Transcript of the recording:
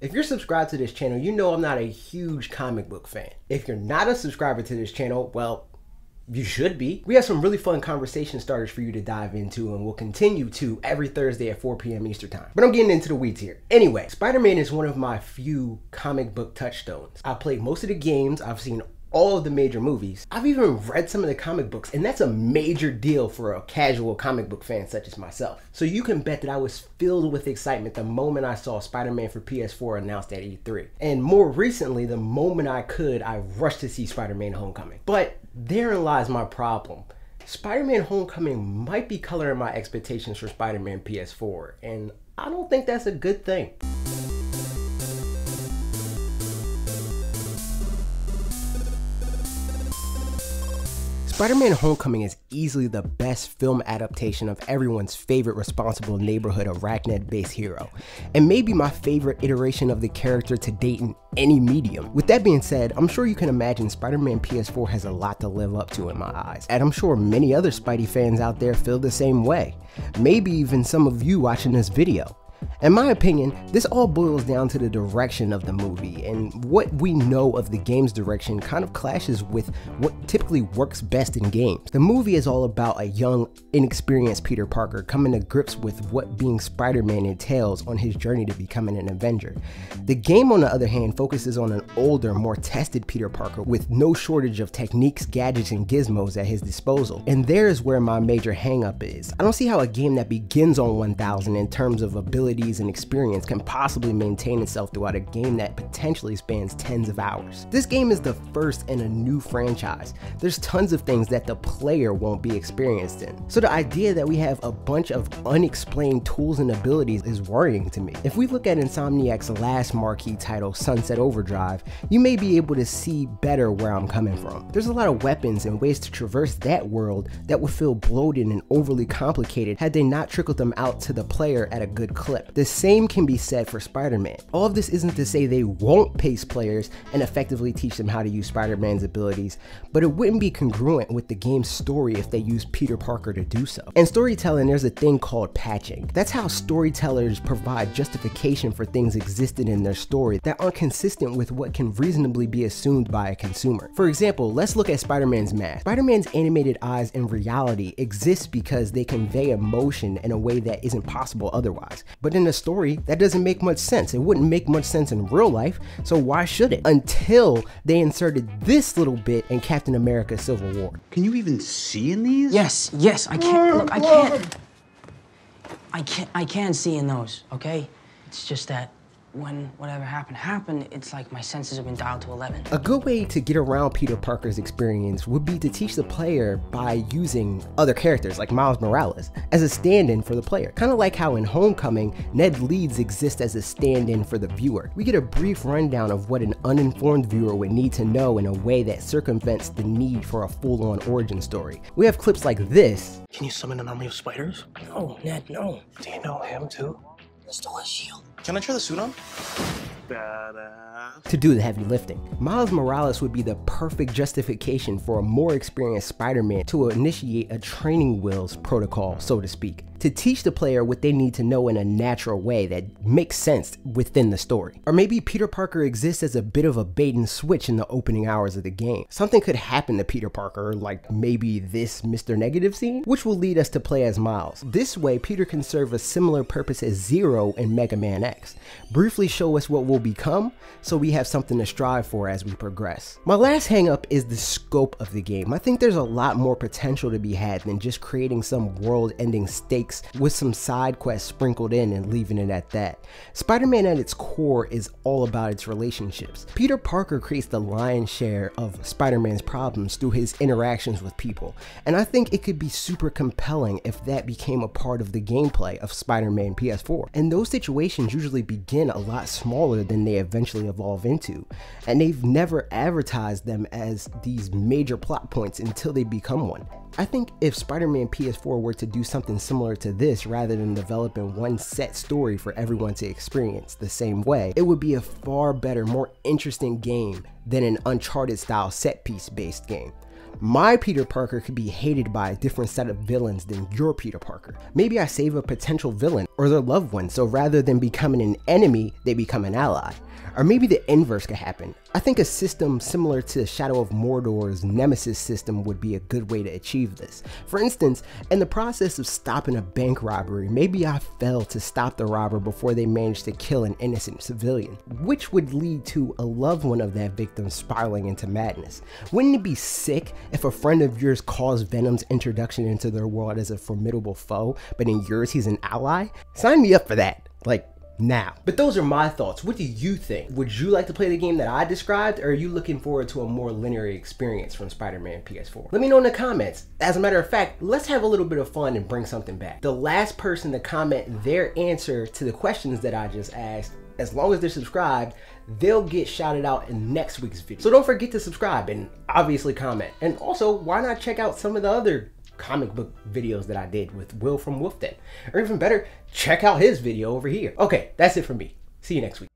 If you're subscribed to this channel, you know I'm not a huge comic book fan. If you're not a subscriber to this channel, well, you should be. We have some really fun conversation starters for you to dive into, and we'll continue to every Thursday at 4 p.m. Eastern time. But I'm getting into the weeds here. Anyway, Spider-Man is one of my few comic book touchstones. I've played most of the games, I've seen all of the major movies. I've even read some of the comic books, and that's a major deal for a casual comic book fan such as myself. So you can bet that I was filled with excitement the moment I saw Spider-Man for PS4 announced at E3. And more recently, the moment I could, I rushed to see Spider-Man Homecoming. But therein lies my problem. Spider-Man Homecoming might be coloring my expectations for Spider-Man PS4, and I don't think that's a good thing. Spider-Man Homecoming is easily the best film adaptation of everyone's favorite responsible neighborhood arachnid-based hero, and maybe my favorite iteration of the character to date in any medium. With that being said, I'm sure you can imagine Spider-Man PS4 has a lot to live up to in my eyes, and I'm sure many other Spidey fans out there feel the same way. Maybe even some of you watching this video. In my opinion, this all boils down to the direction of the movie, and what we know of the game's direction kind of clashes with what typically works best in games. The movie is all about a young, inexperienced Peter Parker coming to grips with what being Spider-Man entails on his journey to becoming an Avenger. The game, on the other hand, focuses on an older, more tested Peter Parker with no shortage of techniques, gadgets, and gizmos at his disposal. And there's where my major hang-up is. I don't see how a game that begins on 1000 in terms of abilities and experience can possibly maintain itself throughout a game that potentially spans tens of hours. This game is the first in a new franchise. There's tons of things that the player won't be experienced in. So the idea that we have a bunch of unexplained tools and abilities is worrying to me. If we look at Insomniac's last marquee title, Sunset Overdrive, you may be able to see better where I'm coming from. There's a lot of weapons and ways to traverse that world that would feel bloated and overly complicated had they not trickled them out to the player at a good clip. The same can be said for Spider-Man. All of this isn't to say they won't pace players and effectively teach them how to use Spider-Man's abilities, but it wouldn't be congruent with the game's story if they used Peter Parker to do so. In storytelling, there's a thing called patching. That's how storytellers provide justification for things existing in their story that aren't consistent with what can reasonably be assumed by a consumer. For example, let's look at Spider-Man's mask. Spider-Man's animated eyes in reality exist because they convey emotion in a way that isn't possible otherwise. But in the story, that doesn't make much sense. It wouldn't make much sense in real life, so why should it? Until they inserted this little bit in Captain America Civil War. Can you even see in these? Yes, I can't. Look, I can see in those, okay? It's just that when whatever happened, it's like my senses have been dialed to 11. A good way to get around Peter Parker's experience would be to teach the player by using other characters like Miles Morales as a stand-in for the player. Kind of like how in Homecoming, Ned Leeds exists as a stand-in for the viewer. We get a brief rundown of what an uninformed viewer would need to know in a way that circumvents the need for a full-on origin story. We have clips like this. Can you summon an army of spiders? No, Ned, no. Do you know him too? Stole his shield. Can I try the suit on? To do the heavy lifting. Miles Morales would be the perfect justification for a more experienced Spider-Man to initiate a training wheels protocol, so to speak, to teach the player what they need to know in a natural way that makes sense within the story. Or maybe Peter Parker exists as a bit of a bait and switch in the opening hours of the game. Something could happen to Peter Parker, like maybe this Mr. Negative scene, which will lead us to play as Miles. This way, Peter can serve a similar purpose as Zero in Mega Man X. Briefly show us what we'll become, so we have something to strive for as we progress. My last hang up is the scope of the game. I think there's a lot more potential to be had than just creating some world-ending stakes with some side quests sprinkled in and leaving it at that. Spider-Man at its core is all about its relationships. Peter Parker creates the lion's share of Spider-Man's problems through his interactions with people, and I think it could be super compelling if that became a part of the gameplay of Spider-Man PS4. And those situations usually begin a lot smaller than they eventually evolve into, and they've never advertised them as these major plot points until they become one. I think if Spider-Man PS4 were to do something similar to this rather than developing one set story for everyone to experience the same way, it would be a far better, more interesting game than an Uncharted style set piece based game. My Peter Parker could be hated by a different set of villains than your Peter Parker. Maybe I save a potential villain or their loved one, so rather than becoming an enemy, they become an ally. Or maybe the inverse could happen. I think a system similar to Shadow of Mordor's Nemesis system would be a good way to achieve this. For instance, in the process of stopping a bank robbery, maybe I failed to stop the robber before they managed to kill an innocent civilian, which would lead to a loved one of that victim spiraling into madness. Wouldn't it be sick if a friend of yours caused Venom's introduction into their world as a formidable foe, but in yours he's an ally? Sign me up for that. Like, now. But those are my thoughts. What do you think? Would you like to play the game that I described, or are you looking forward to a more linear experience from Spider-Man PS4? Let me know in the comments. As a matter of fact, let's have a little bit of fun and bring something back. The last person to comment their answer to the questions that I just asked, as long as they're subscribed, they'll get shouted out in next week's video. So don't forget to subscribe and obviously comment. And also, why not check out some of the other comic book videos that I did with Will from Wolfden? Or even better, check out his video over here. Okay, that's it for me. See you next week.